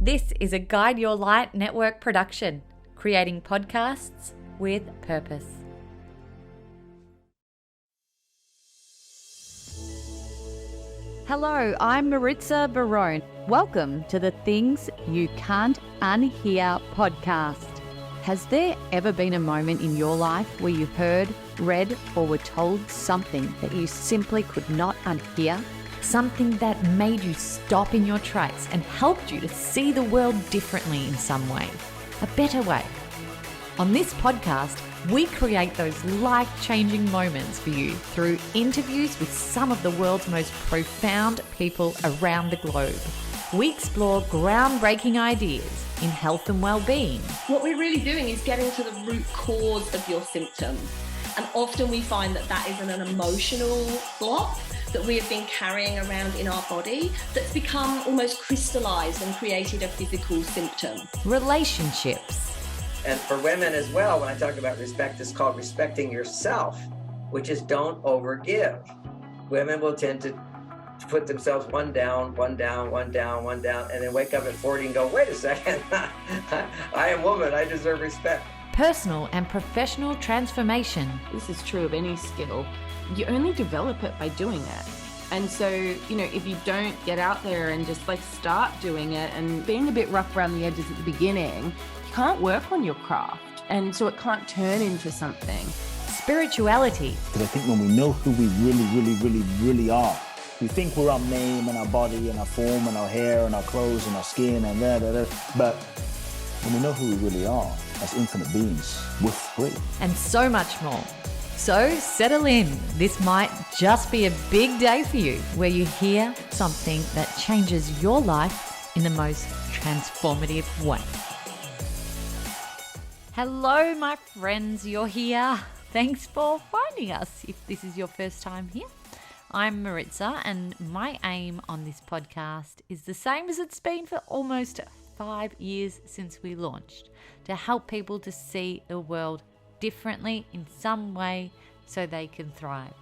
This is a Guide Your Light Network production, creating podcasts with purpose. Hello, I'm Maritza Barone. Welcome to the Things You Can't Unhear podcast. Has there ever been a moment in your life where you heard, read, or were told something that you simply could not unhear? Something that made you stop in your tracks and helped you to see the world differently in some way, a better way. On this podcast, we create those life-changing moments for you through interviews with some of the world's most profound people around the globe. We explore groundbreaking ideas in health and well-being. What we're really doing is getting to the root cause of your symptoms. And often we find that that is an emotional block that we have been carrying around in our body that's become almost crystallized and created a physical symptom. Relationships. And for women as well, when I talk about respect, it's called respecting yourself, which is don't overgive. Women will tend to put themselves one down, and then wake up at 40 and go, wait a second, I am woman, I deserve respect. Personal and professional transformation. This is true of any skill. You only develop it by doing it. And so, if you don't get out there and just start doing it and being a bit rough around the edges at the beginning, you can't work on your craft. And so it can't turn into something. Spirituality. Because I think when we know who we really are, we think we're our name and our body and our form and our hair and our clothes and our skin and but when we know who we really are as infinite beings, we're free. And so much more. So settle in. This might just be a big day for you where you hear something that changes your life in the most transformative way. Hello, my friends. You're here. Thanks for finding us if this is your first time here. I'm Maritza, and my aim on this podcast is the same as it's been for almost 5 years since we launched, to help people to see the world differently in some way so they can thrive.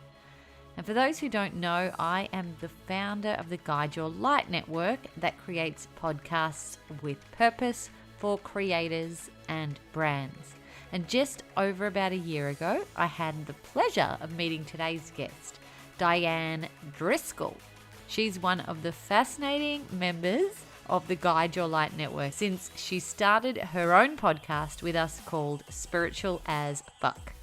And for those who don't know, I am the founder of the Guide Your Light Network that creates podcasts with purpose for creators and brands. And just over about a year ago, I had the pleasure of meeting today's guest, Dianne Driscoll. She's one of the fascinating members of the Guide Your Light Network since she started her own podcast with us called Spiritual as Fuck.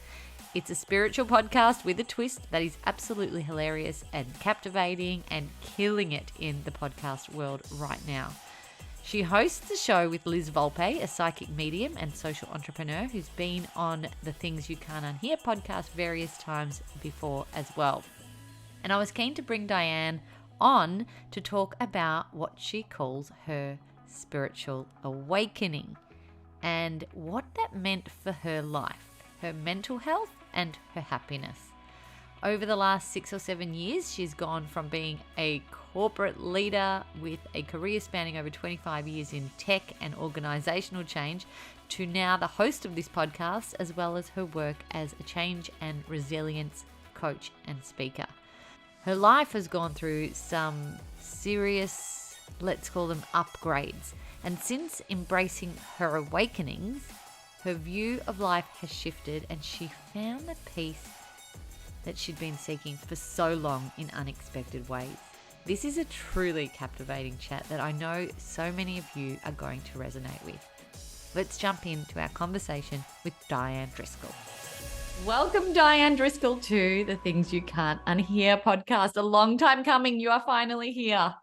It's a spiritual podcast with a twist that is absolutely hilarious and captivating and killing it in the podcast world right now. She hosts the show with Liz Volpe, a psychic medium and social entrepreneur who's been on the Things You Can't Unhear podcast various times before as well. And I was keen to bring Dianne on to talk about what she calls her spiritual awakening and what that meant for her life, her mental health and her happiness. Over the last 6 or 7 years, she's gone from being a corporate leader with a career spanning over 25 years in tech and organizational change to now the host of this podcast, as well as her work as a change and resilience coach and speaker. Her life has gone through some serious, let's call them upgrades. And since embracing her awakenings, her view of life has shifted and she found the peace that she'd been seeking for so long in unexpected ways. This is a truly captivating chat that I know so many of you are going to resonate with. Let's jump into our conversation with Dianne Driscoll. Welcome, Dianne Driscoll, to the Things You Can't Unhear podcast. A long time coming. You are finally here.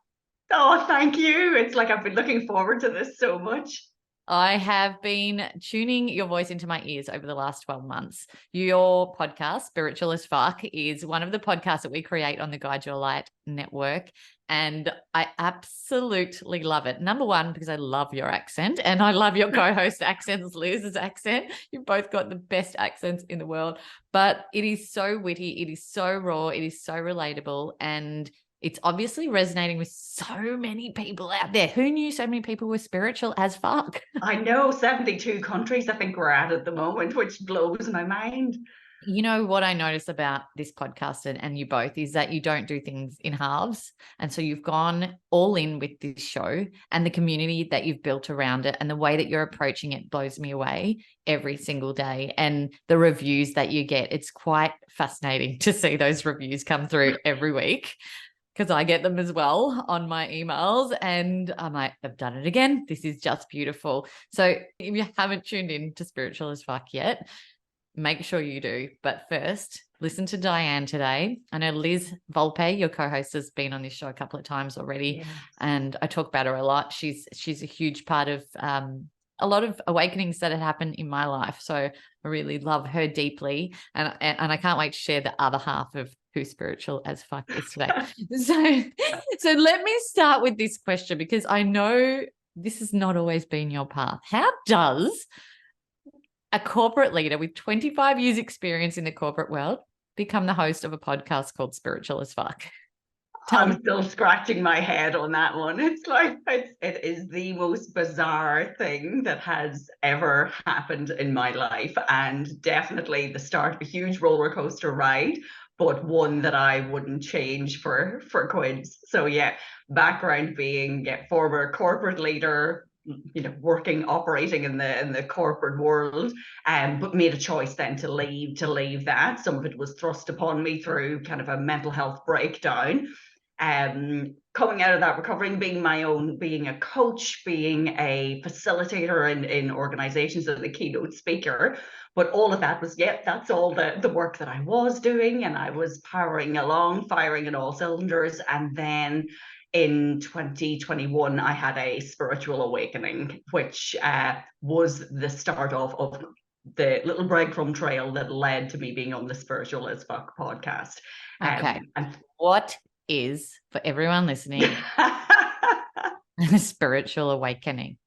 Oh, thank you. It's like I've been looking forward to this so much. I have been tuning your voice into my ears over the last 12 months. Your podcast, Spiritual as Fuck, is one of the podcasts that we create on the Guide Your Light Network. And I absolutely love it. Number one, because I love your accent and I love your co-host accent, Liz's accent. You've both got the best accents in the world, but it is so witty. It is so raw. It is so relatable. And it's obviously resonating with so many people out there. Who knew so many people were spiritual as fuck? I know, 72 countries I think we're at the moment, which blows my mind. You know what I notice about this podcast and you both is that you don't do things in halves. And so you've gone all in with this show, and the community that you've built around it and the way that you're approaching it blows me away every single day. And the reviews that you get, it's quite fascinating to see those reviews come through every week, because I get them as well on my emails, and I'm like, I've done it again. This is just beautiful. So if you haven't tuned in to Spiritual as Fuck yet, make sure you do. But first, listen to Dianne today. I know Liz Volpe, your co-host, has been on this show a couple of times already, Yes. and I talk about her a lot. She's a huge part of a lot of awakenings that have happened in my life. So I really love her deeply, and I can't wait to share the other half of who Spiritual as Fuck is today. So let me start with this question, because I know this has not always been your path. How does a corporate leader with 25 years experience in the corporate world become the host of a podcast called Spiritual as Fuck? I'm still scratching my head on that one. It's like, it is the most bizarre thing that has ever happened in my life, and definitely the start of a huge roller coaster ride, but one that I wouldn't change for quids. So yeah, background being former corporate leader, working, operating in the corporate world, but made a choice then to leave that. Some of it was thrust upon me through kind of a mental health breakdown. Coming out of that, recovering, being a coach, being a facilitator in organizations and a keynote speaker. But all of that was, that's all the work that I was doing, and I was powering along, firing in all cylinders. And then in 2021, I had a spiritual awakening, which was the start of the little breadcrumb trail that led to me being on the Spiritual as Fuck podcast. Okay. What is, for everyone listening, a spiritual awakening?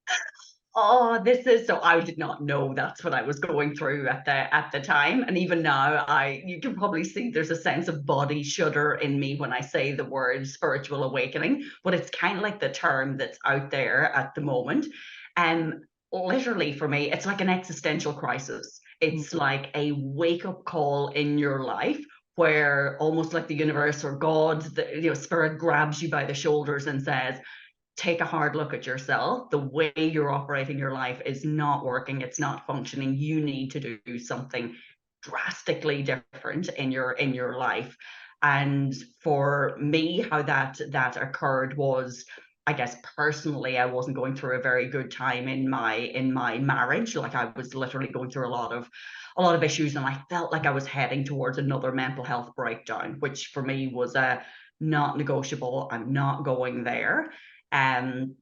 Oh, this is, so I did not know that's what I was going through at the time. And even now, you can probably see there's a sense of body shudder in me when I say the word spiritual awakening, but it's kind of like the term that's out there at the moment. And literally for me, it's like an existential crisis. It's like a wake-up call in your life, where almost like the universe or God, spirit grabs you by the shoulders and says, take a hard look at yourself. The way you're operating your life is not working. It's not functioning. You need to do something drastically different in your life. And for me, how that occurred was, I guess personally, I wasn't going through a very good time in my marriage. Like, I was literally going through a lot of issues, and I felt like I was heading towards another mental health breakdown, which for me was not negotiable. I'm not going there. And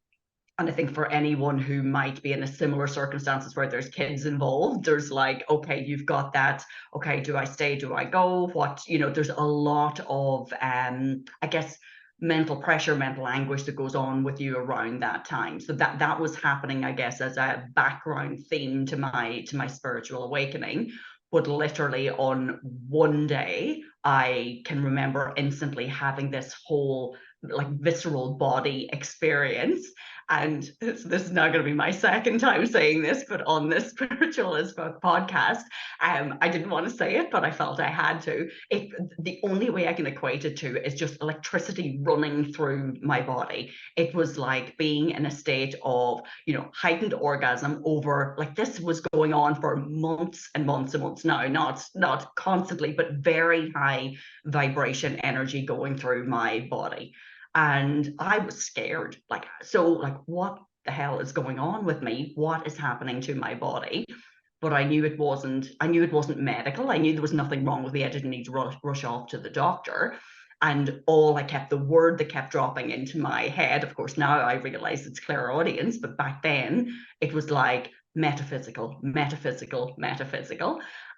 I think for anyone who might be in a similar circumstances where there's kids involved, there's like, okay, you've got that. Okay, do I stay? Do I go? There's a lot of, I guess, mental pressure, mental anguish that goes on with you around that time. So that was happening, I guess, as a background theme to my spiritual awakening. But literally on one day, I can remember instantly having this whole like visceral body experience. And this is now going to be my second time saying this, but on this Spiritual as Fuck podcast, I didn't want to say it, but I felt I had to. The only way I can equate it to is just electricity running through my body. It was like being in a state of, heightened orgasm over, like, this was going on for months and months and months now, not constantly, but very high vibration energy going through my body. And I was scared, what the hell is going on with me? What is happening to my body? But I knew it wasn't medical. I knew there was nothing wrong with me. I didn't need to rush off to the doctor. And the word that kept dropping into my head, of course, now I realize it's clairaudience, but back then it was like metaphysical.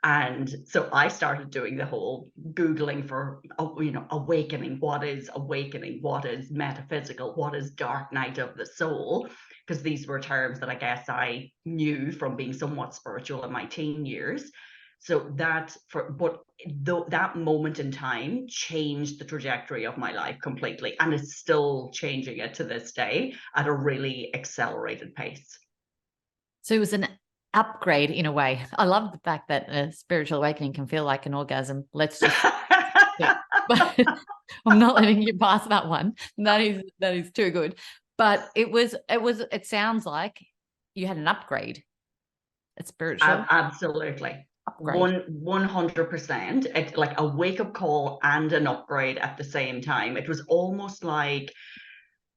And so I started doing the whole Googling for, awakening. What is awakening? What is metaphysical? What is dark night of the soul? Because these were terms that I guess I knew from being somewhat spiritual in my teen years. So that moment in time changed the trajectory of my life completely, and it's still changing it to this day at a really accelerated pace. So it was an upgrade in a way. I love the fact that a spiritual awakening can feel like an orgasm. Let's just yeah. But I'm not letting you pass that one. That is too good. But it sounds like you had an upgrade. It's spiritual. Absolutely. Upgrade. 100%. It's like a wake-up call and an upgrade at the same time. It was almost like,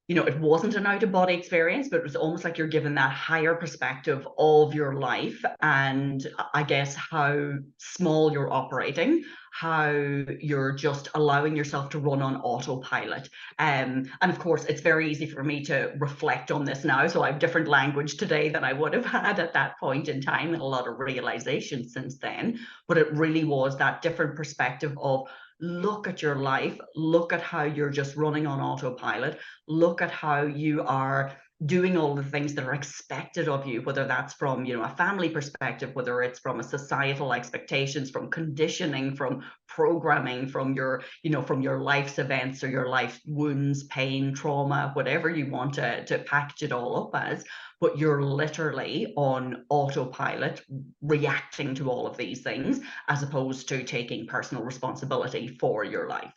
it wasn't an out-of-body experience, but it was almost like you're given that higher perspective of your life and I guess how small you're operating, how you're just allowing yourself to run on autopilot. And of course, it's very easy for me to reflect on this now. So I have different language today than I would have had at that point in time, and a lot of realization since then. But it really was that different perspective of look at your life, look at how you're just running on autopilot, look at how you are doing all the things that are expected of you, whether that's from a family perspective, whether it's from a societal expectations, from conditioning, from programming, from your life's events or your life wounds, pain, trauma, whatever you want to package it all up as. But you're literally on autopilot reacting to all of these things as opposed to taking personal responsibility for your life.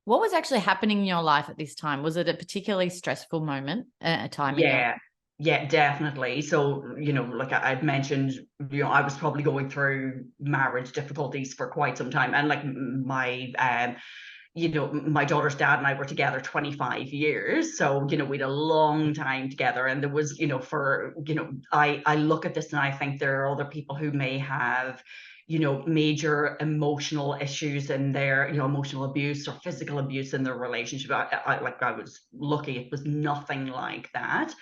What was actually happening in your life at this time? Was it a particularly stressful moment, a time in your life? Yeah, definitely. So, like I'd mentioned, I was probably going through marriage difficulties for quite some time. And like my daughter's dad and I were together 25 years. So, we had a long time together. And there was, I look at this and I think there are other people who may have major emotional issues in their, emotional abuse or physical abuse in their relationship. I was lucky it was nothing like that.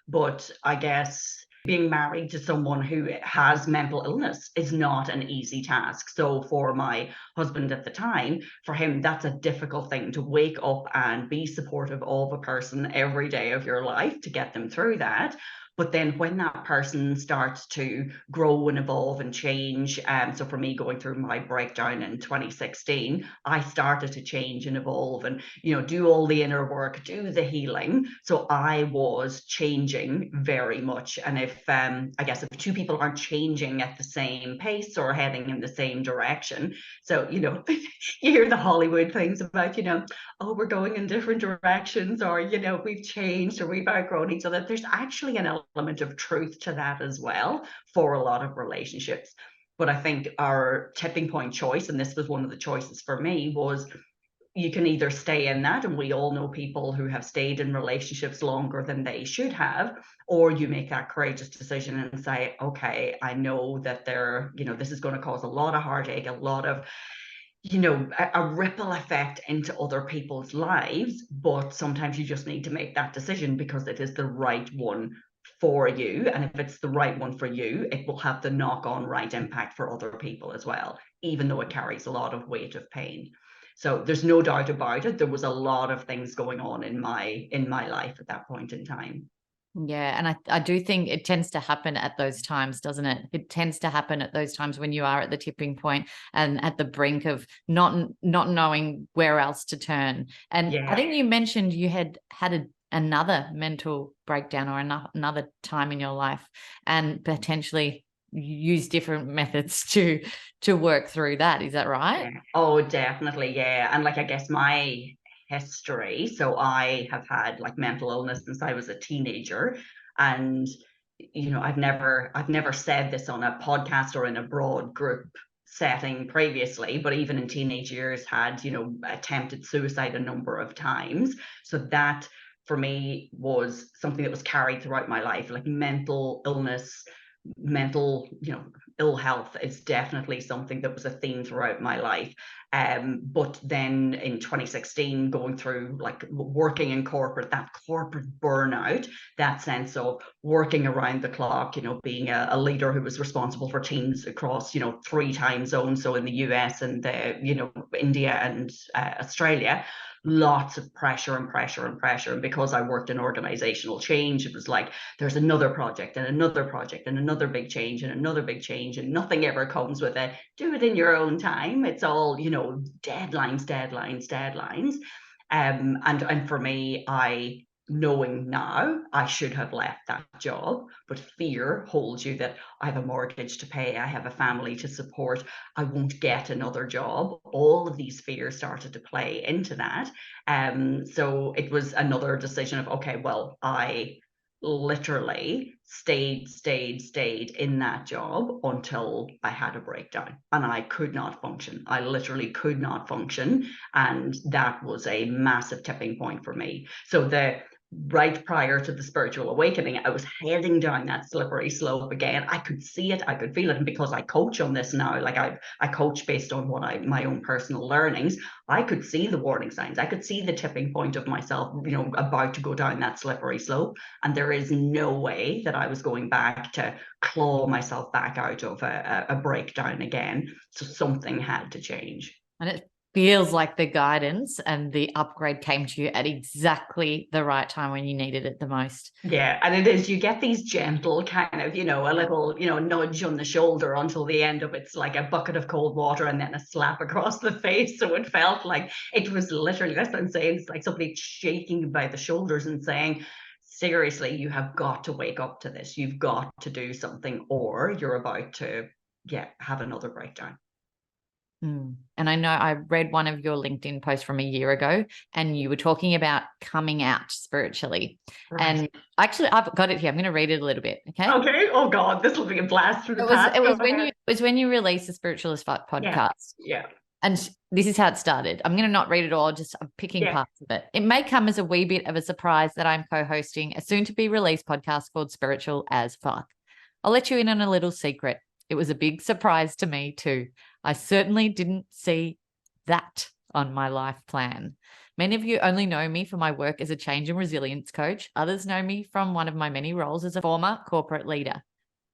But I guess being married to someone who has mental illness is not an easy task. So for my husband at the time, for him, that's a difficult thing to wake up and be supportive of a person every day of your life to get them through that. But then when that person starts to grow and evolve and change, so for me going through my breakdown in 2016, I started to change and evolve and, do all the inner work, do the healing. So I was changing very much. And if, I guess if two people aren't changing at the same pace or heading in the same direction, so, you hear the Hollywood things about, oh, we're going in different directions or, we've changed or we've outgrown each other. There's actually an element of truth to that as well for a lot of relationships. But I think our tipping point choice, and this was one of the choices for me, was you can either stay in that, and we all know people who have stayed in relationships longer than they should have, or you make that courageous decision and say, okay, I know that this is going to cause a lot of heartache, a lot of a ripple effect into other people's lives, but sometimes you just need to make that decision because it is the right one for you. And if it's the right one for you, it will have the knock-on right impact for other people as well, even though it carries a lot of weight of pain. So there's no doubt about it. There was a lot of things going on in my life at that point in time. Yeah. And I do think it tends to happen at those times, doesn't it? It tends to happen at those times when you are at the tipping point and at the brink of not knowing where else to turn. And yeah. I think you mentioned you had another mental breakdown or another time in your life and potentially use different methods to work through that. Is that right? Yeah. Oh, definitely. Yeah. And like, I guess my history. So I have had like mental illness since I was a teenager. And, I've never said this on a podcast or in a broad group setting previously, but even in teenage years had, attempted suicide a number of times. So that for me was something that was carried throughout my life, like mental illness, mental, ill health is definitely something that was a theme throughout my life. But then in 2016, going through like working in corporate, that corporate burnout, that sense of working around the clock, being a leader who was responsible for teams across, 3 time zones. So in the US and India and Australia, lots of pressure. And because I worked in organizational change, it was like there's another project and another project and another big change and another big change, and nothing ever comes with it. Do it in your own time. It's all, deadlines. And for me, I knowing now I should have left that job, but fear holds you that I have a mortgage to pay, I have a family to support, I won't get another job. All of these fears started to play into that. So it was another decision of, okay, well, I literally stayed in that job until I had a breakdown and I could not function. I literally could not function. And that was a massive tipping point for me. So right prior to the spiritual awakening, I was heading down that slippery slope again. I could see it, I could feel it. And because I coach on this now, like I coach based on my own personal learnings, I could see the warning signs. I could see the tipping point of myself, about to go down that slippery slope. And there is no way that I was going back to claw myself back out of a breakdown again. So something had to change. And it feels like the guidance and the upgrade came to you at exactly the right time when you needed it the most. Yeah, and it is, you get these gentle kind of, a little, nudge on the shoulder until the end of it's like a bucket of cold water and then a slap across the face. So it felt like it was literally, that's what I'm saying, it's like somebody shaking by the shoulders and saying, seriously, you have got to wake up to this. You've got to do something or you're about to, have another breakdown. And I know I read one of your LinkedIn posts from a year ago and you were talking about coming out spiritually. Right. And actually, I've got it here. I'm going to read it a little bit. Okay. Okay. Oh God, this will be a blast through the past. It was when you released the Spiritualist podcast. Yeah. And this is how it started. I'm going to not read it all, I'm picking parts of it. It may come as a wee bit of a surprise that I'm co-hosting a soon-to-be-released podcast called Spiritual as Fuck. I'll let you in on a little secret. It was a big surprise to me too. I certainly didn't see that on my life plan. Many of you only know me for my work as a change and resilience coach. Others know me from one of my many roles as a former corporate leader.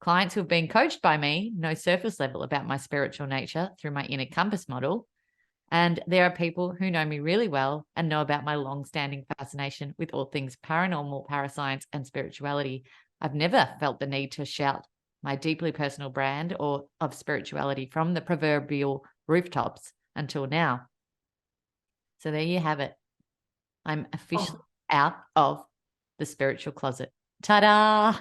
Clients who have been coached by me know surface level about my spiritual nature through my inner compass model. And there are people who know me really well and know about my long-standing fascination with all things paranormal, parascience, and spirituality. I've never felt the need to shout my deeply personal brand or of spirituality from the proverbial rooftops until now. So there you have it. I'm officially out of the spiritual closet. Ta-da!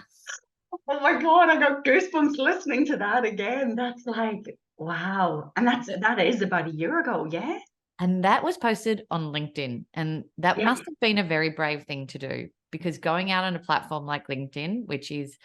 Oh my God, I got goosebumps listening to that again. That's like, wow. And that is about a year ago, yeah? And that was posted on LinkedIn. And that must have been a very brave thing to do, because going out on a platform like LinkedIn, which is,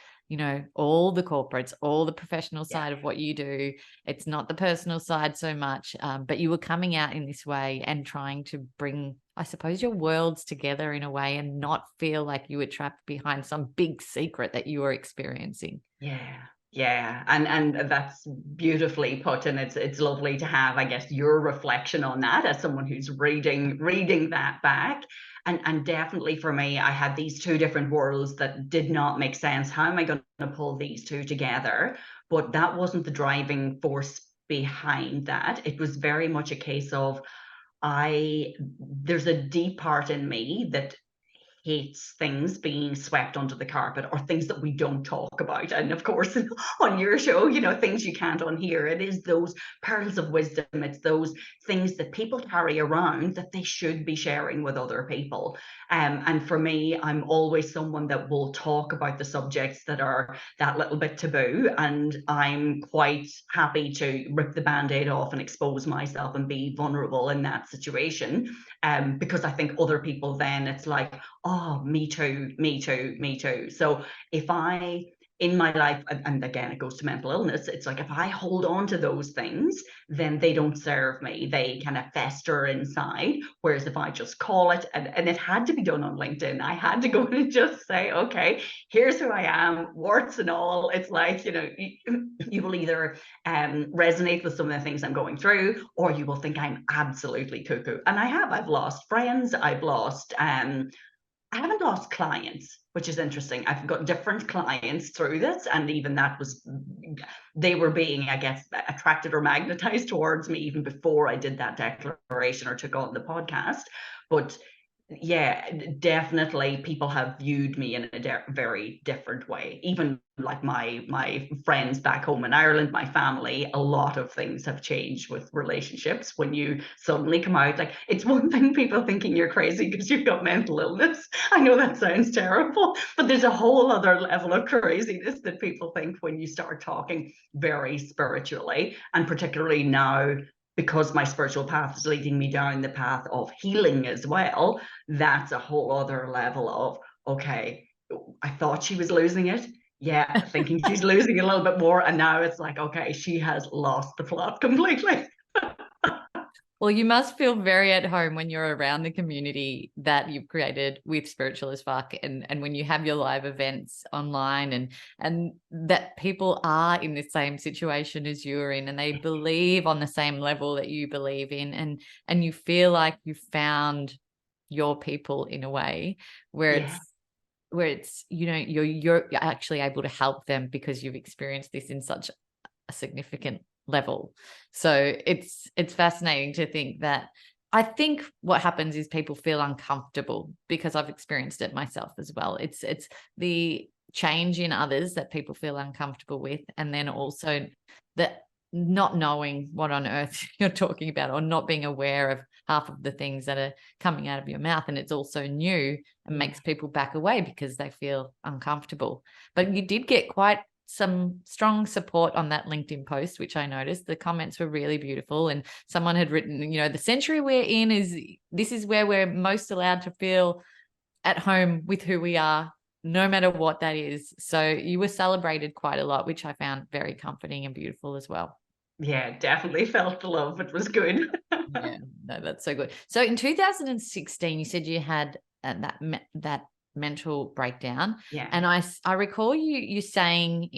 all the corporates, all the professional side of what you do, it's not the personal side so much, but you were coming out in this way and trying to bring, I suppose, your worlds together in a way and not feel like you were trapped behind some big secret that you were experiencing. Yeah. And that's beautifully put. And it's lovely to have, I guess, your reflection on that as someone who's reading that back. And definitely for me, I had these two different worlds that did not make sense. How am I going to pull these two together? But that wasn't the driving force behind that. It was very much a case of there's a deep part in me that hates things being swept under the carpet or things that we don't talk about. And of course, on your show, things you can't unhear. It is those pearls of wisdom. It's those things that people carry around that they should be sharing with other people. And for me, I'm always someone that will talk about the subjects that are that little bit taboo. And I'm quite happy to rip the Band-Aid off and expose myself and be vulnerable in that situation. Because I think other people then it's like, oh, me too. So if in my life, and again, it goes to mental illness, it's like if I hold on to those things, then they don't serve me. They kind of fester inside. Whereas if I just call it, and it had to be done on LinkedIn, I had to go in and just say, okay, here's who I am, warts and all. It's like, you will either resonate with some of the things I'm going through, or you will think I'm absolutely cuckoo. And I've lost friends. I haven't lost clients, which is interesting. I've got different clients through this, and even that they were being, I guess, attracted or magnetized towards me even before I did that declaration or took on the podcast. But Yeah, definitely people have viewed me in a very different way. Even like my friends back home in Ireland, my family, a lot of things have changed with relationships when you suddenly come out. Like, it's one thing people thinking you're crazy because you've got mental illness. I know that sounds terrible, but there's a whole other level of craziness that people think when you start talking very spiritually, and particularly now, because my spiritual path is leading me down the path of healing as well. That's a whole other level of, okay, I thought she was losing it. Yeah, thinking she's losing a little bit more. And now it's like, okay, she has lost the plot completely. Well, you must feel very at home when you're around the community that you've created with Spiritual as Fuck, and when you have your live events online, and that people are in the same situation as you're in, and they believe on the same level that you believe in, and you feel like you've found your people in a way where Yeah. it's you're actually able to help them because you've experienced this in such a significant level. So it's fascinating to think that. I think what happens is people feel uncomfortable, because I've experienced it myself as well. It's the change in others that people feel uncomfortable with, and then also that not knowing what on earth you're talking about, or not being aware of half of the things that are coming out of your mouth, and it's also new and makes people back away because they feel uncomfortable. But you did get quite some strong support on that LinkedIn post, which I noticed. The comments were really beautiful, and someone had written, the century we're in this is where we're most allowed to feel at home with who we are, no matter what that is. So you were celebrated quite a lot, which I found very comforting and beautiful as well. Yeah, definitely felt the love. It was good. Yeah, no, that's so good. So in 2016, you said you had that mental breakdown. Yeah. And I recall you saying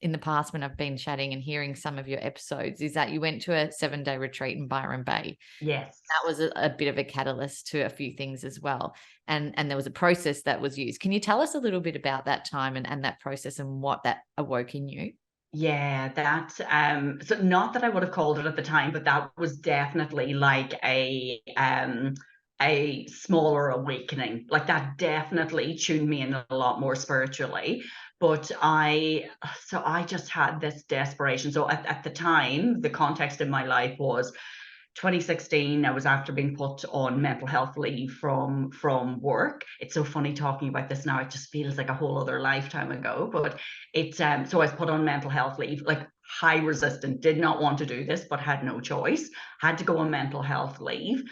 in the past, when I've been chatting and hearing some of your episodes, is that you went to a 7-day retreat in Byron Bay. Yes. That was a bit of a catalyst to a few things as well. And there was a process that was used. Can you tell us a little bit about that time and that process and what that awoke in you? Yeah, that so not that I would have called it at the time, but that was definitely like a smaller awakening. Like, that definitely tuned me in a lot more spiritually. But I just had this desperation. So at the time, the context in my life was 2016. I was after being put on mental health leave from work. It's so funny talking about this now. It just feels like a whole other lifetime ago. But it's so I was put on mental health leave, like high resistant, did not want to do this, but had no choice. Had to go on mental health leave.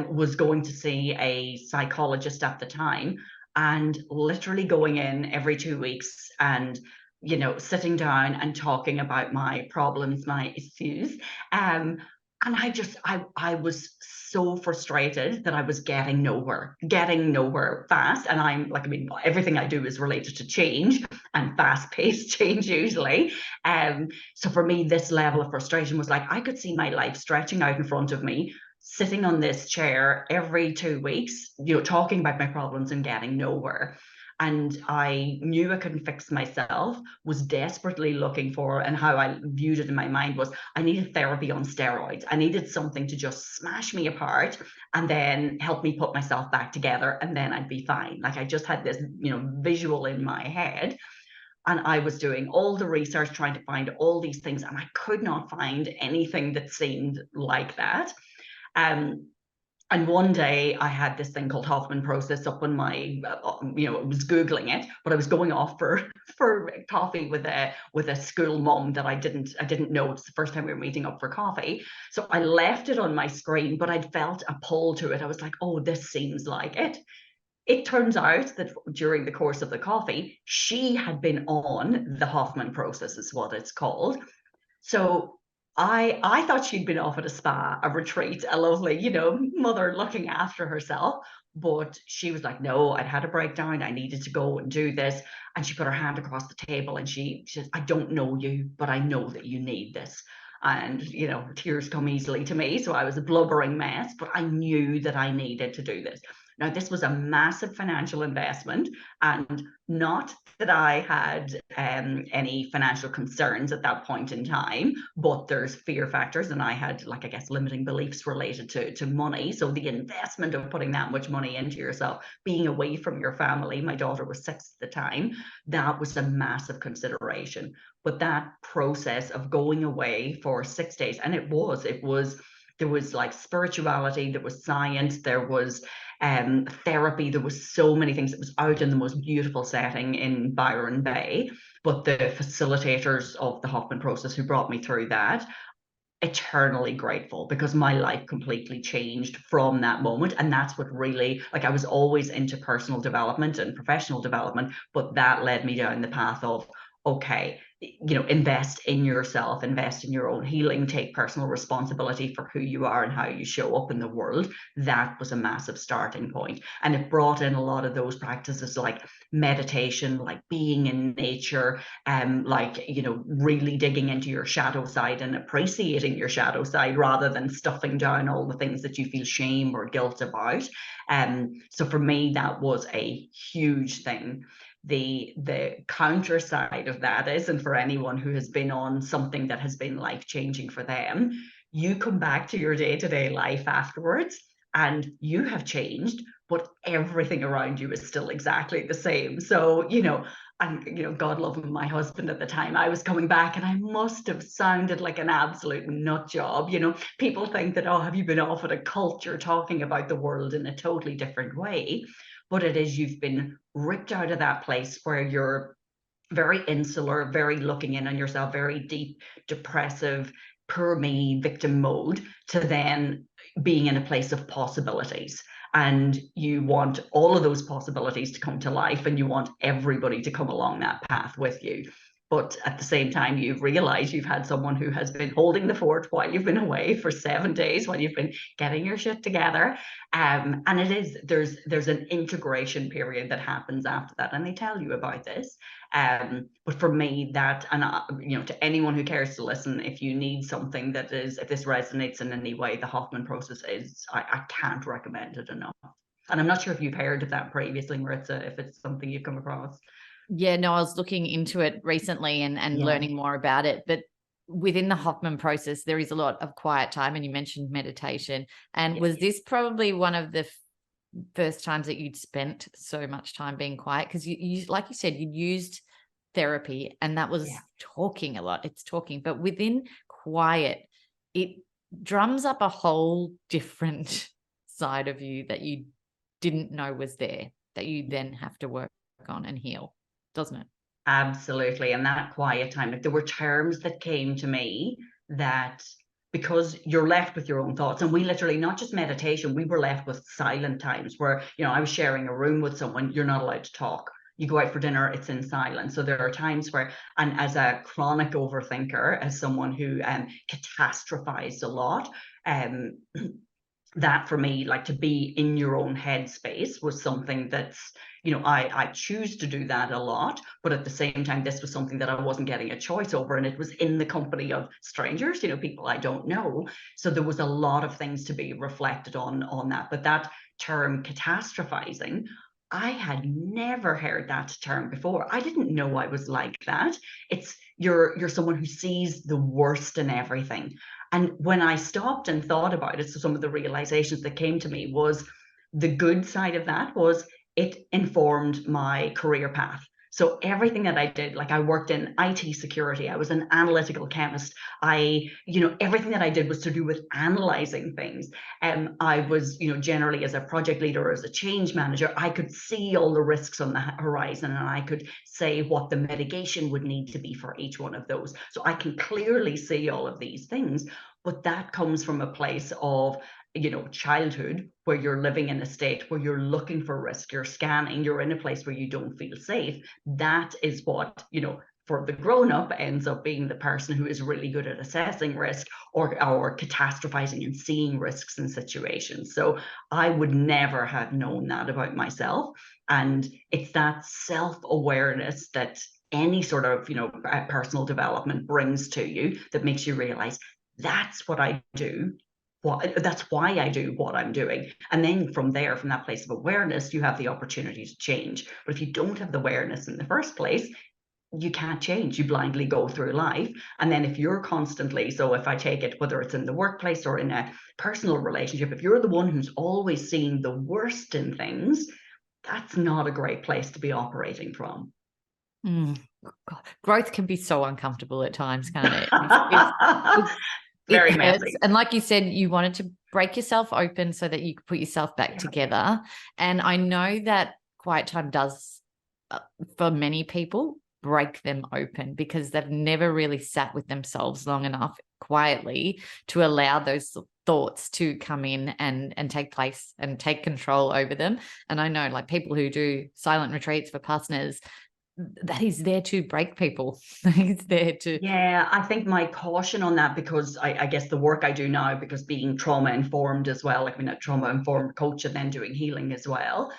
Was going to see a psychologist at the time, and literally going in every 2 weeks and sitting down and talking about my problems, my issues. And I was so frustrated that I was getting nowhere fast. And I'm like, I mean, everything I do is related to change and fast-paced change usually. So for me, this level of frustration was like, I could see my life stretching out in front of me, sitting on this chair every 2 weeks, talking about my problems and getting nowhere. And I knew I couldn't fix myself, was desperately looking for, and how I viewed it in my mind was, I needed therapy on steroids. I needed something to just smash me apart and then help me put myself back together, and then I'd be fine. Like, I just had this, visual in my head. And I was doing all the research, trying to find all these things, and I could not find anything that seemed like that. And one day I had this thing called Hoffman process up on my, I was Googling it, but I was going off for coffee with a school mom that I didn't know. It's the first time we were meeting up for coffee. So I left it on my screen, but I'd felt a pull to it. I was like, oh, this seems like it. It turns out that during the course of the coffee, she had been on the Hoffman process, is what it's called. So I thought she'd been off at a spa, a retreat, a lovely, mother looking after herself. But she was like, no, I'd had a breakdown. I needed to go and do this. And she put her hand across the table and she said, I don't know you, but I know that you need this. And, tears come easily to me. So I was a blubbering mess, but I knew that I needed to do this. Now, this was a massive financial investment, and not that I had any financial concerns at that point in time, but there's fear factors, and I had, like, I guess, limiting beliefs related to money. So the investment of putting that much money into yourself, being away from your family, my daughter was 6 at the time, that was a massive consideration. But that process of going away for 6 days, and it was, there was like spirituality, there was science, there was therapy, there was so many things. It was out in the most beautiful setting in Byron Bay, but the facilitators of the Hoffman process who brought me through that, eternally grateful, because my life completely changed from that moment. And that's what really, like, I was always into personal development and professional development, but that led me down the path of, okay, invest in yourself, invest in your own healing, take personal responsibility for who you are and how you show up in the world. That was a massive starting point. And it brought in a lot of those practices like meditation, like being in nature, really digging into your shadow side and appreciating your shadow side rather than stuffing down all the things that you feel shame or guilt about. So for me, that was a huge thing. The counter side of that is, and for anyone who has been on something that has been life-changing for them, you come back to your day-to-day life afterwards and you have changed, but everything around you is still exactly the same. So, and God love him, my husband at the time, I was coming back and I must have sounded like an absolute nut job. People think that, oh, have you been off at a culture talking about the world in a totally different way? But it is, you've been ripped out of that place where you're very insular, very looking in on yourself, very deep, depressive, poor me, victim mode, to then being in a place of possibilities. And you want all of those possibilities to come to life, and you want everybody to come along that path with you. But at the same time, you realize you've had someone who has been holding the fort while you've been away for 7 days, while you've been getting your shit together. And there's an integration period that happens after that. And they tell you about this. But for me, that, and to anyone who cares to listen, if you need something that is, if this resonates in any way, the Hoffman process is, I can't recommend it enough. And I'm not sure if you've heard of that previously, Maritza, if it's something you've come across. Yeah, no, I was looking into it recently and learning more about it. But within the Hoffman process, there is a lot of quiet time, and you mentioned meditation. And was this probably one of the first times that you'd spent so much time being quiet? Because you, like you said, you used therapy, and that was talking a lot. It's talking, but within quiet, it drums up a whole different side of you that you didn't know was there, that you then have to work on and heal, doesn't it? Absolutely. And that quiet time, like, there were terms that came to me that, because you're left with your own thoughts, and we literally, not just meditation, we were left with silent times where, I was sharing a room with someone, you're not allowed to talk. You go out for dinner, it's in silence. So there are times where, and as a chronic overthinker, as someone who catastrophized a lot, that for me, like, to be in your own headspace was something that's, I choose to do that a lot, but at the same time, this was something that I wasn't getting a choice over, and it was in the company of strangers, people I don't know. So there was a lot of things to be reflected on that. But that term catastrophizing, I had never heard that term before. I didn't know I was like that. It's you're someone who sees the worst in everything. And when I stopped and thought about it, so some of the realizations that came to me was, the good side of that was it informed my career path. So everything that I did, like, I worked in IT security, I was an analytical chemist. Everything that I did was to do with analyzing things. I was, generally as a project leader or as a change manager, I could see all the risks on the horizon, and I could say what the mitigation would need to be for each one of those. So I can clearly see all of these things, but that comes from a place of, childhood, where you're living in a state where you're looking for risk, you're scanning, you're in a place where you don't feel safe. That is what, for the grown-up, ends up being the person who is really good at assessing risk or catastrophizing and seeing risks in situations. So I would never have known that about myself. And it's that self-awareness that any sort of, personal development brings to you, that makes you realize, that's what I do. that's why I do what I'm doing. And then from there, from that place of awareness, you have the opportunity to change. But if you don't have the awareness in the first place, you can't change. You blindly go through life. And then if you're constantly, so if I take it, whether it's in the workplace or in a personal relationship, if you're the one who's always seeing the worst in things, that's not a great place to be operating from. God, growth can be so uncomfortable at times, can't it? Very it hurts. messy. And like you said, you wanted to break yourself open so that you could put yourself back together. And I know that quiet time does, for many people, break them open because they've never really sat with themselves long enough quietly to allow those thoughts to come in and take place and take control over them. And I know, like, people who do silent retreats for partners, that is there to break people. It's there to... Yeah, I think my caution on that, because I guess the work I do now, because being trauma informed as well, like, a trauma informed coach and then doing healing as well,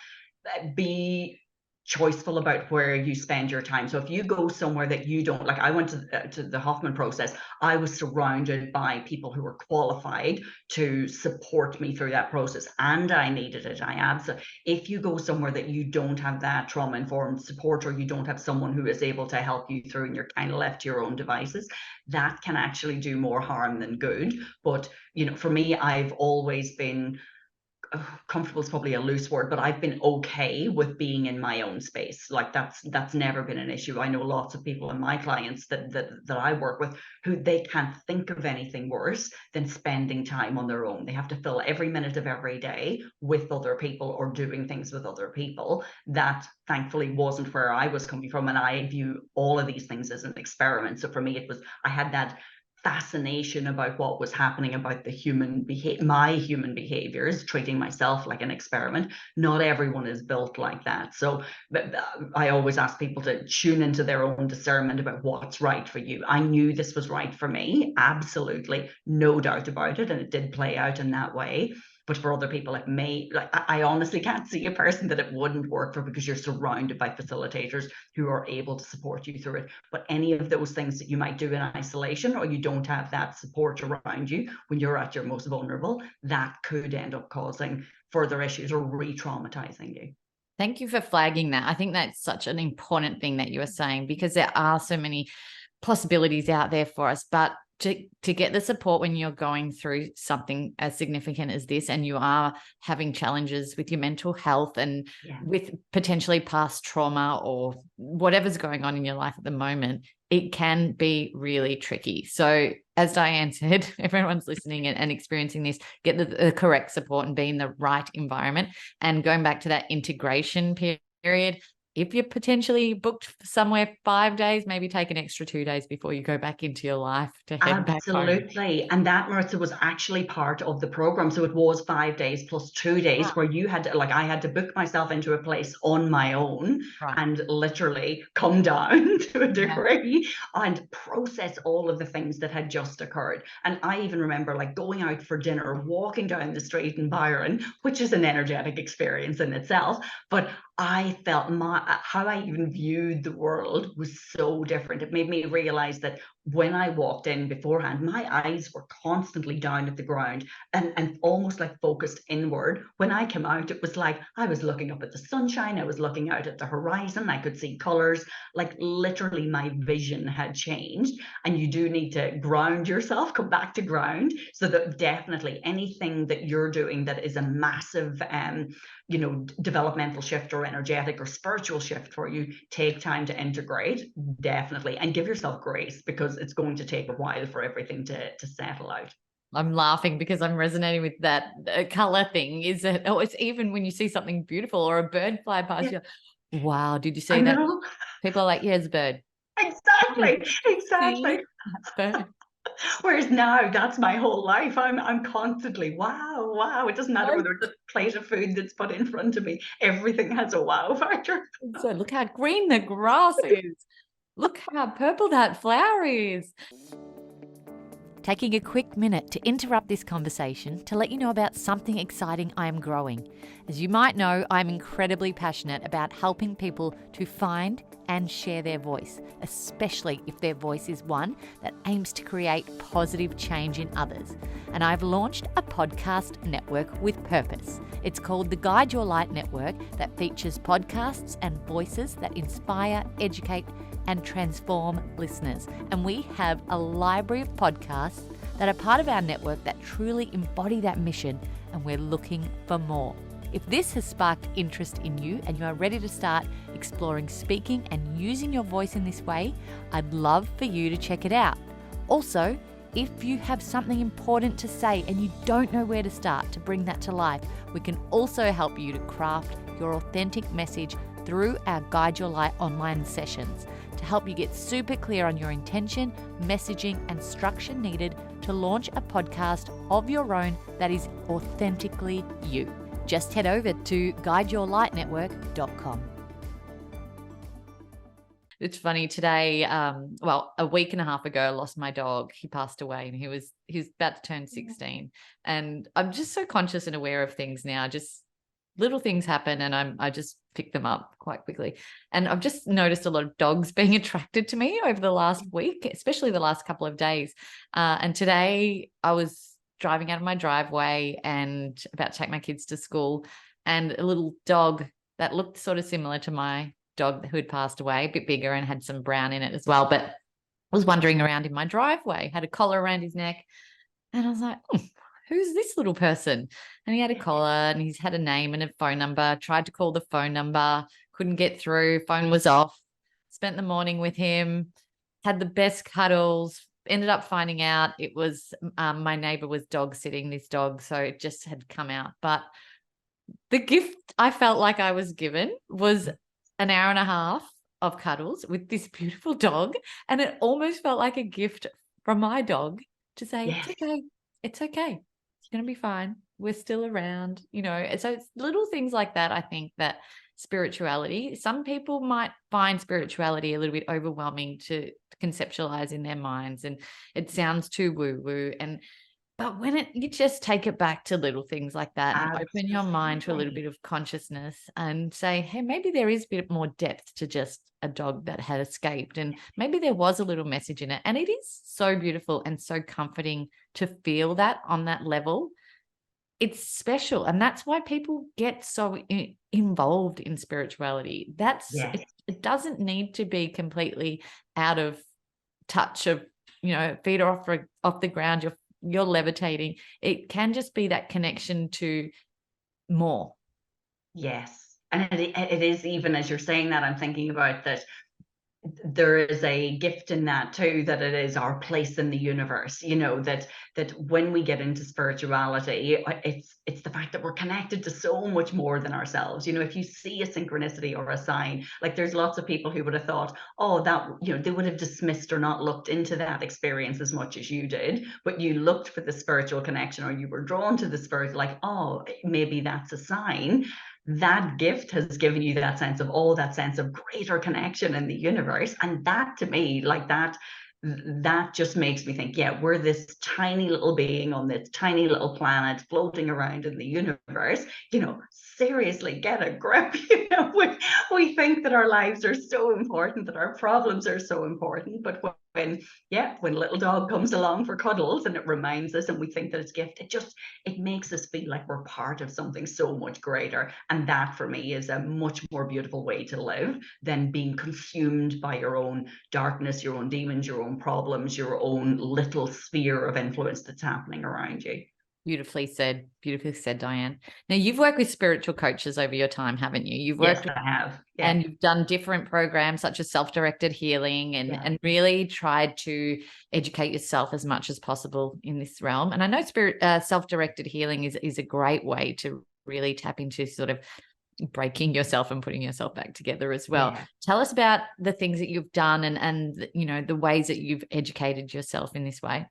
be choiceful about where you spend your time. So if you go somewhere that you don't like, I went to the Hoffman process, I was surrounded by people who were qualified to support me through that process, and I needed it. If you go somewhere that you don't have that trauma informed support, or you don't have someone who is able to help you through and you're kind of left to your own devices, that can actually do more harm than good. But for me, I've always been, comfortable is probably a loose word, but I've been okay with being in my own space. Like, that's never been an issue. I know lots of people and my clients that I work with who they can't think of anything worse than spending time on their own. They have to fill every minute of every day with other people or doing things with other people. That thankfully wasn't where I was coming from, and I view all of these things as an experiment. So for me, I had that fascination about what was happening about my human behaviors, treating myself like an experiment. Not everyone is built like that. So I always ask people to tune into their own discernment about what's right for you. I knew this was right for me, absolutely, no doubt about it, and it did play out in that way. But for other people, it may, I honestly can't see a person that it wouldn't work for, because you're surrounded by facilitators who are able to support you through it. But any of those things that you might do in isolation, or you don't have that support around you when you're at your most vulnerable, that could end up causing further issues or re-traumatizing you. Thank you for flagging that. I think that's such an important thing that you are saying, because there are so many possibilities out there for us. But to get the support when you're going through something as significant as this, and you are having challenges with your mental health and with potentially past trauma or whatever's going on in your life at the moment, it can be really tricky. So as Dianne said, everyone's listening and experiencing this, get the correct support and be in the right environment. And going back to that integration period, if you're potentially booked somewhere 5 days, maybe take an extra 2 days before you go back into your life to head back home. Absolutely. And that, Maritza, was actually part of the program. So it was 5 days plus 2 days where you had to, I had to book myself into a place on my own and literally come down to a degree and process all of the things that had just occurred. And I even remember going out for dinner, walking down the street in Barone, which is an energetic experience in itself. But I felt how I even viewed the world was so different. It made me realize that when I walked in beforehand, my eyes were constantly down at the ground and almost focused inward. When I came out, it was like I was looking up at the sunshine. I was looking out at the horizon. I could see colors. Literally my vision had changed. And you do need to ground yourself, come back to ground, so that definitely anything that you're doing that is a massive developmental shift or energetic or spiritual shift for you, take time to integrate, definitely, and give yourself grace, because it's going to take a while for everything to settle out. I'm laughing because I'm resonating with that color thing. Is that, it's even when you see something beautiful or a bird fly past you, wow, did you see that? People are like, yeah, it's a bird. Exactly. Bird. Whereas now, that's my whole life. I'm constantly, wow. It doesn't matter whether it's a plate of food that's put in front of me. Everything has a wow factor. So look how green the grass is. Look how purple that flower is. taking a quick minute to interrupt this conversation to let you know about something exciting I am growing. As you might know, I'm incredibly passionate about helping people to find and share their voice, especially if their voice is one that aims to create positive change in others. And I've launched a podcast network with purpose. It's called the Guide Your Light Network, that features podcasts and voices that inspire, educate, and transform listeners. And we have a library of podcasts that are part of our network that truly embody that mission, and we're looking for more. If this has sparked interest in you and you are ready to start exploring speaking and using your voice in this way, I'd love for you to check it out. Also, if you have something important to say and you don't know where to start to bring that to life, we can also help you to craft your authentic message through our Guide Your Light online sessions to help you get super clear on your intention, messaging, and structure needed to launch a podcast of your own that is authentically you. Just head over to guideyourlightnetwork.com. It's funny today, a week and a half ago, I lost my dog. He passed away and he was about to turn 16. And I'm just so conscious and aware of things now. Just little things happen and I just pick them up quite quickly. And I've just noticed a lot of dogs being attracted to me over the last week, especially the last couple of days. And today I was driving out of my driveway and about to take my kids to school, and a little dog that looked sort of similar to my dog who had passed away, a bit bigger and had some brown in it as well, but was wandering around in my driveway, had a collar around his neck. And I was like, who's this little person? And he had a collar and he's had a name and a phone number. Tried to call the phone number, couldn't get through, phone was off. Spent the morning with him, had the best cuddles. Ended up finding out it was my neighbor was dog sitting this dog, so it just had come out. But the gift I felt like I was given was an hour and a half of cuddles with this beautiful dog, and it almost felt like a gift from my dog to say, Yes. It's okay, it's going to be fine, we're still around, And so it's little things like that. I think that spirituality, some people might find spirituality a little bit overwhelming to conceptualize in their minds, and it sounds too woo-woo. But when you just take it back to little things like that, and open your mind to a little bit of consciousness and say, hey, maybe there is a bit more depth to just a dog that had escaped, and maybe there was a little message in it. And it is so beautiful and so comforting to feel that on that level. It's special. And that's why people get so involved in spirituality. It doesn't need to be completely out of touch of, feet off the ground, you're levitating. It can just be that connection to more. Yes. And it is, even as you're saying that, I'm thinking about that there is a gift in that too, that it is our place in the universe, that when we get into spirituality, it's the fact that we're connected to so much more than ourselves. If you see a synchronicity or a sign, like there's lots of people who would have thought, that, they would have dismissed or not looked into that experience as much as you did, but you looked for the spiritual connection, or you were drawn to the spirit, like, maybe that's a sign. That gift has given you that sense of greater connection in the universe. And that, to me, like that just makes me think, we're this tiny little being on this tiny little planet floating around in the universe. Seriously, get a grip. We think that our lives are so important, that our problems are so important, but when little dog comes along for cuddles and it reminds us, and we think that it's gift, it makes us feel like we're part of something so much greater. And that, for me, is a much more beautiful way to live than being consumed by your own darkness, your own demons, your own problems, your own little sphere of influence that's happening around you. Beautifully said, Dianne. Now, you've worked with spiritual coaches over your time, haven't you? You've worked Yes, I have. Yeah. And you've done different programs such as self-directed healing and really tried to educate yourself as much as possible in this realm. And I know self-directed healing is a great way to really tap into sort of breaking yourself and putting yourself back together as well. Yeah. Tell us about the things that you've done and the ways that you've educated yourself in this way.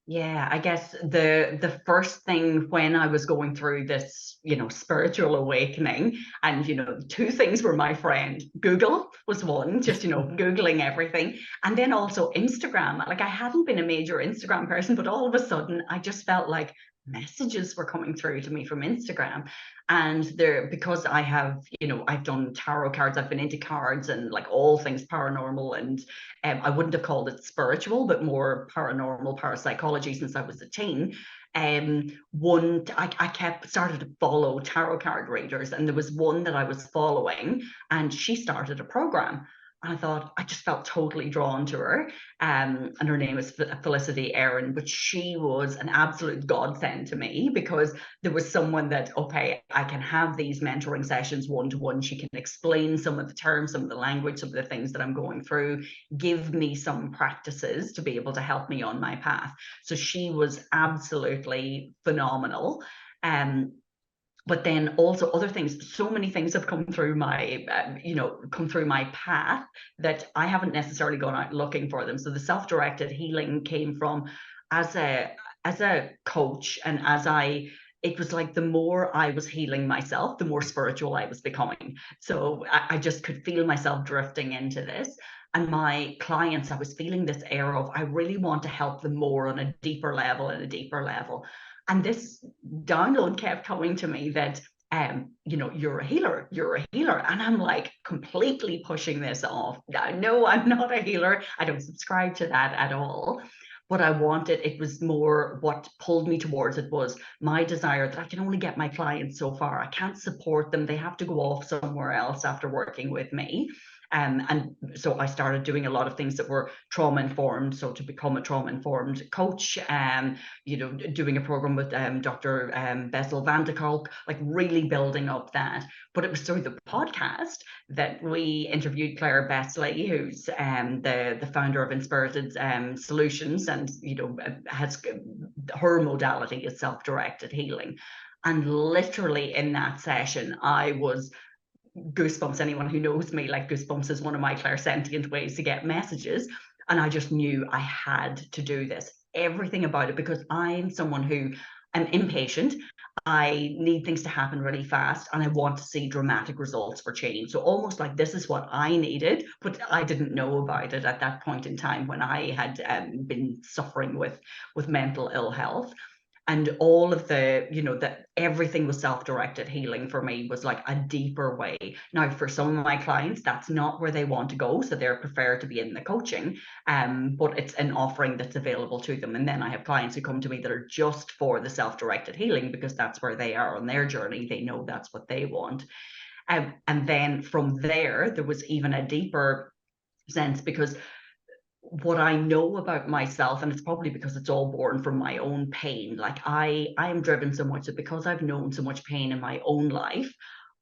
Yeah, I guess the first thing when I was going through this, spiritual awakening, and two things were my friend. Google was one, just Googling everything, and then also Instagram. Like I hadn't been a major Instagram person, but all of a sudden I just felt like messages were coming through to me from Instagram. And there, because I have, I've done tarot cards, I've been into cards and like all things paranormal, and I wouldn't have called it spiritual, but more paranormal, parapsychology since I was a teen. I kept started to follow tarot card readers, and there was one that I was following, and she started a program. And I thought, I just felt totally drawn to her. And her name is Felicity Aaron, but she was an absolute godsend to me because there was someone that, okay, I can have these mentoring sessions one-to-one. She can explain some of the terms, some of the language, some of the things that I'm going through, give me some practices to be able to help me on my path. So she was absolutely phenomenal. But then also other things, so many things have come through my path that I haven't necessarily gone out looking for them. So the self-directed healing came from as a coach, and it was like the more I was healing myself, the more spiritual I was becoming. So I just could feel myself drifting into this. And my clients, I was feeling this air of, I really want to help them more on a deeper level and a deeper level. And this download kept coming to me that, you're a healer, you're a healer. And I'm like completely pushing this off. No, I'm not a healer. I don't subscribe to that at all. What I wanted, it was more what pulled me towards it was my desire that I can only get my clients so far. I can't support them. They have to go off somewhere else after working with me. And so I started doing a lot of things that were trauma informed. So to become a trauma informed coach, doing a program with Dr. Bessel van der Kolk, like really building up that. But it was through the podcast that we interviewed Claire Besley, who's the founder of Inspirited Solutions, and has her modality is self-directed healing. And literally in that session, I was goosebumps. Anyone who knows me, like goosebumps is one of my clairsentient ways to get messages. And I just knew I had to do this, everything about it, because I'm someone who am impatient. I need things to happen really fast, and I want to see dramatic results for change. So almost like this is what I needed, but I didn't know about it at that point in time when I had been suffering with mental ill health. And all of that everything was self-directed healing for me was like a deeper way. Now, for some of my clients, that's not where they want to go, so they're prefer to be in the coaching, but it's an offering that's available to them. And then I have clients who come to me that are just for the self-directed healing because that's where they are on their journey. They know that's what they want. And then from there was even a deeper sense, because what I know about myself, and it's probably because it's all born from my own pain. Like I am driven so much that because I've known so much pain in my own life,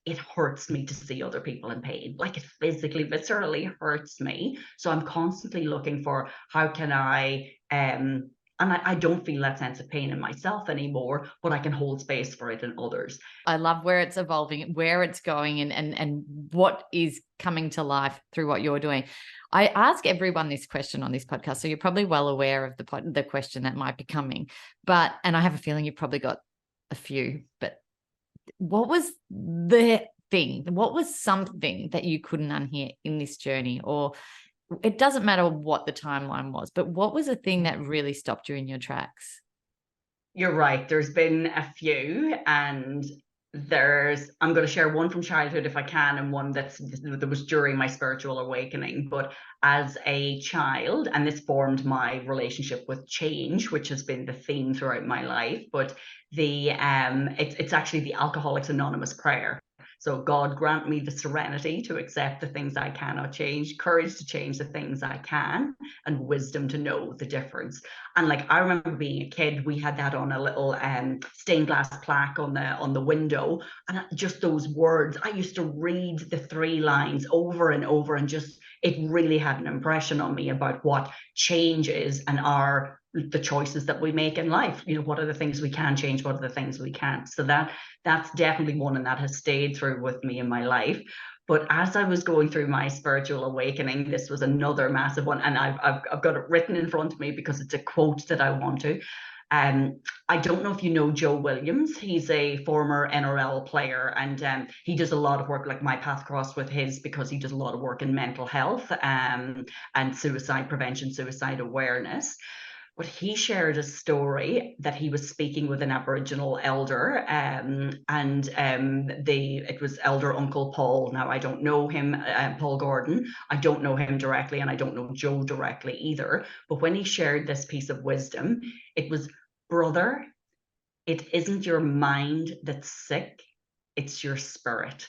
it hurts me to see other people in pain. Like it physically, viscerally hurts me. So I'm constantly looking for how can and I don't feel that sense of pain in myself anymore, but I can hold space for it in others. I love where it's evolving, where it's going, and what is coming to life through what you're doing. I ask everyone this question on this podcast, so you're probably well aware of the question that might be coming. And I have a feeling you've probably got a few. But what was the thing? What was something that you couldn't unhear in this journey? Or it doesn't matter what the timeline was, but what was the thing that really stopped you in your tracks? You're right. There's been a few, and I'm going to share one from childhood if I can, and one that was during my spiritual awakening. But as a child, and this formed my relationship with change, which has been the theme throughout my life. But it's actually the Alcoholics Anonymous prayer. So God grant me the serenity to accept the things I cannot change, courage to change the things I can, and wisdom to know the difference. And like, I remember being a kid, we had that on a little stained glass plaque on the window. And just those words, I used to read the 3 lines over and over, and just, it really had an impression on me about what change is and the choices that we make in life. What are the things we can change? What are the things we can't? So that's definitely one, and that has stayed through with me in my life. But as I was going through my spiritual awakening, this was another massive one. And I've got it written in front of me because it's a quote that I want to. I don't know if you know Joe Williams. He's a former NRL player, and he does a lot of work, like my path crossed with his, because he does a lot of work in mental health and suicide prevention, suicide awareness. But he shared a story that he was speaking with an Aboriginal elder, it was Elder Uncle Paul. Now, I don't know him, Paul Gordon. I don't know him directly, and I don't know Joe directly either. But when he shared this piece of wisdom, it was, brother, it isn't your mind that's sick, it's your spirit.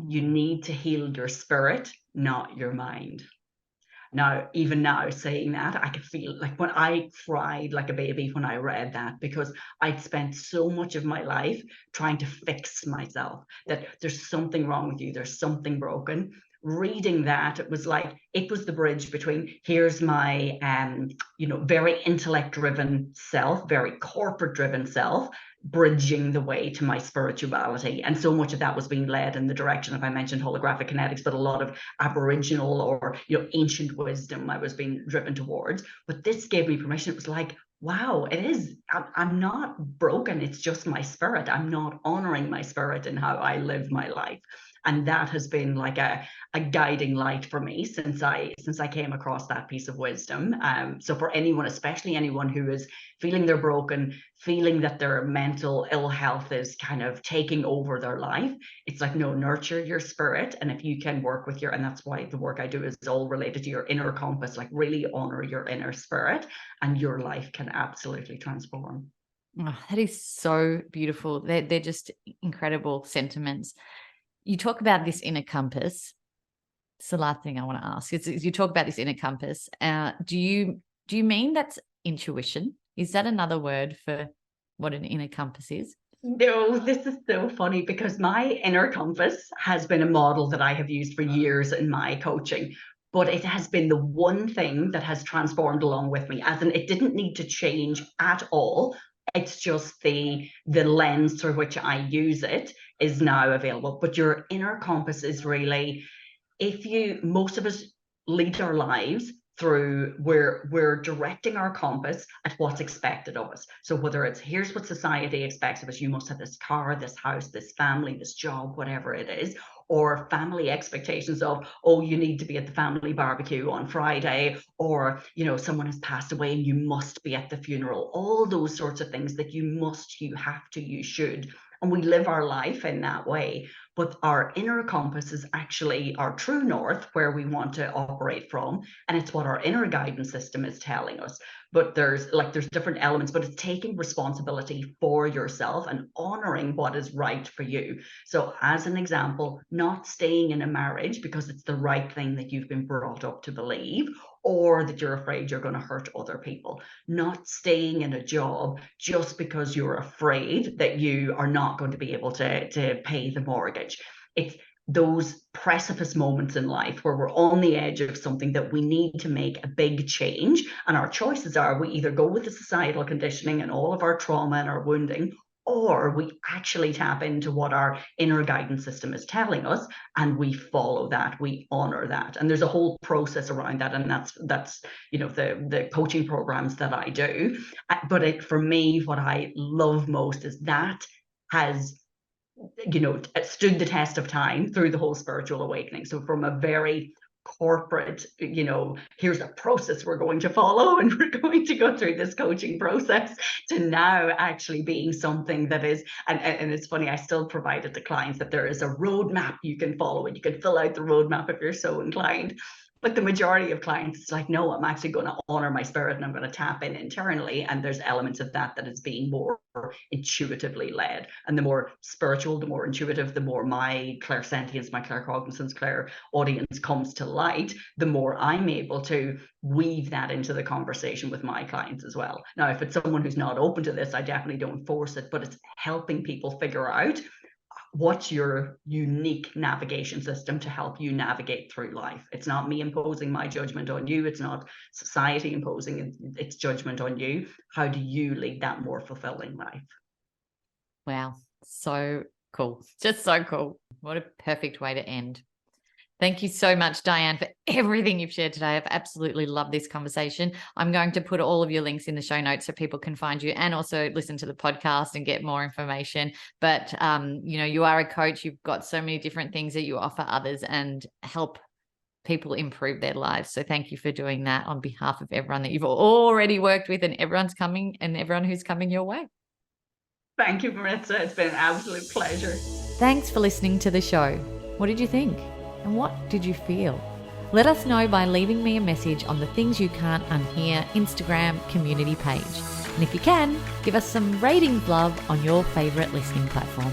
You need to heal your spirit, not your mind. Now, even now saying that, I could feel like when I cried like a baby when I read that, because I'd spent so much of my life trying to fix myself, that there's something wrong with you, there's something broken. Reading that, it was like, it was the bridge between, here's my very intellect driven self, very corporate driven self, bridging the way to my spirituality. And so much of that was being led in the direction of, I mentioned holographic kinetics, but a lot of Aboriginal or ancient wisdom I was being driven towards. But this gave me permission. It was like, wow, it is, I'm not broken, it's just my spirit. I'm not honoring my spirit in how I live my life. And that has been like a guiding light for me since I came across that piece of wisdom. So for anyone, especially anyone who is feeling they're broken, feeling that their mental ill health is kind of taking over their life, it's like, no, nurture your spirit. And if you can work with and that's why the work I do is all related to your inner compass, like really honor your inner spirit, and your life can absolutely transform. Oh, that is so beautiful. They're just incredible sentiments. You talk about this inner compass. It's the last thing I want to ask. Is you talk about this inner compass. Do you mean that's intuition? Is that another word for what an inner compass is? No, this is so funny, because my inner compass has been a model that I have used for years in my coaching, but it has been the one thing that has transformed along with me, as in it didn't need to change at all. It's just the lens through which I use it is now available. But your inner compass is really, most of us lead our lives through where we're directing our compass at what's expected of us. So whether it's, here's what society expects of us, you must have this car, this house, this family, this job, whatever it is, or family expectations of, oh, you need to be at the family barbecue on Friday, or, someone has passed away and you must be at the funeral, all those sorts of things that you must, you have to, you should. And we live our life in that way. But our inner compass is actually our true north, where we want to operate from. And it's what our inner guidance system is telling us. But there's different elements, but it's taking responsibility for yourself and honoring what is right for you. So as an example, not staying in a marriage because it's the right thing that you've been brought up to believe, or that you're afraid you're going to hurt other people. Not staying in a job just because you're afraid that you are not going to be able to pay the mortgage. It's those precipice moments in life where we're on the edge of something that we need to make a big change. And our choices are, we either go with the societal conditioning and all of our trauma and our wounding, or we actually tap into what our inner guidance system is telling us, and we follow that, we honor that. And there's a whole process around that, and that's the coaching programs that I do. But for me, what I love most is that has stood the test of time through the whole spiritual awakening. So from a very corporate, here's a process we're going to follow and we're going to go through this coaching process, to now actually being something that is, and it's funny, I still provide it to clients that there is a roadmap you can follow, and you can fill out the roadmap if you're so inclined. But the majority of clients, it's like, no, I'm actually going to honor my spirit and I'm going to tap in internally. And there's elements of that is being more intuitively led. And the more spiritual, the more intuitive, the more my clairsentience, my claircognizance, clairaudience comes to light, the more I'm able to weave that into the conversation with my clients as well. Now, if it's someone who's not open to this, I definitely don't force it, but it's helping people figure out what's your unique navigation system to help you navigate through life. It's not me imposing my judgment on you. It's not society imposing its judgment on you. How do you lead that more fulfilling life? Wow. So Cool. Just so cool. What a perfect way to end. Thank you so much, Dianne, for everything you've shared today. I've absolutely loved this conversation. I'm going to put all of your links in the show notes so people can find you and also listen to the podcast and get more information. But, you are a coach. You've got so many different things that you offer others and help people improve their lives. So thank you for doing that on behalf of everyone that you've already worked with and everyone who's coming your way. Thank you, Maritza. It's been an absolute pleasure. Thanks for listening to the show. What did you think? And what did you feel? Let us know by leaving me a message on the Things You Can't Unhear Instagram community page. And if you can, give us some ratings love on your favourite listening platform.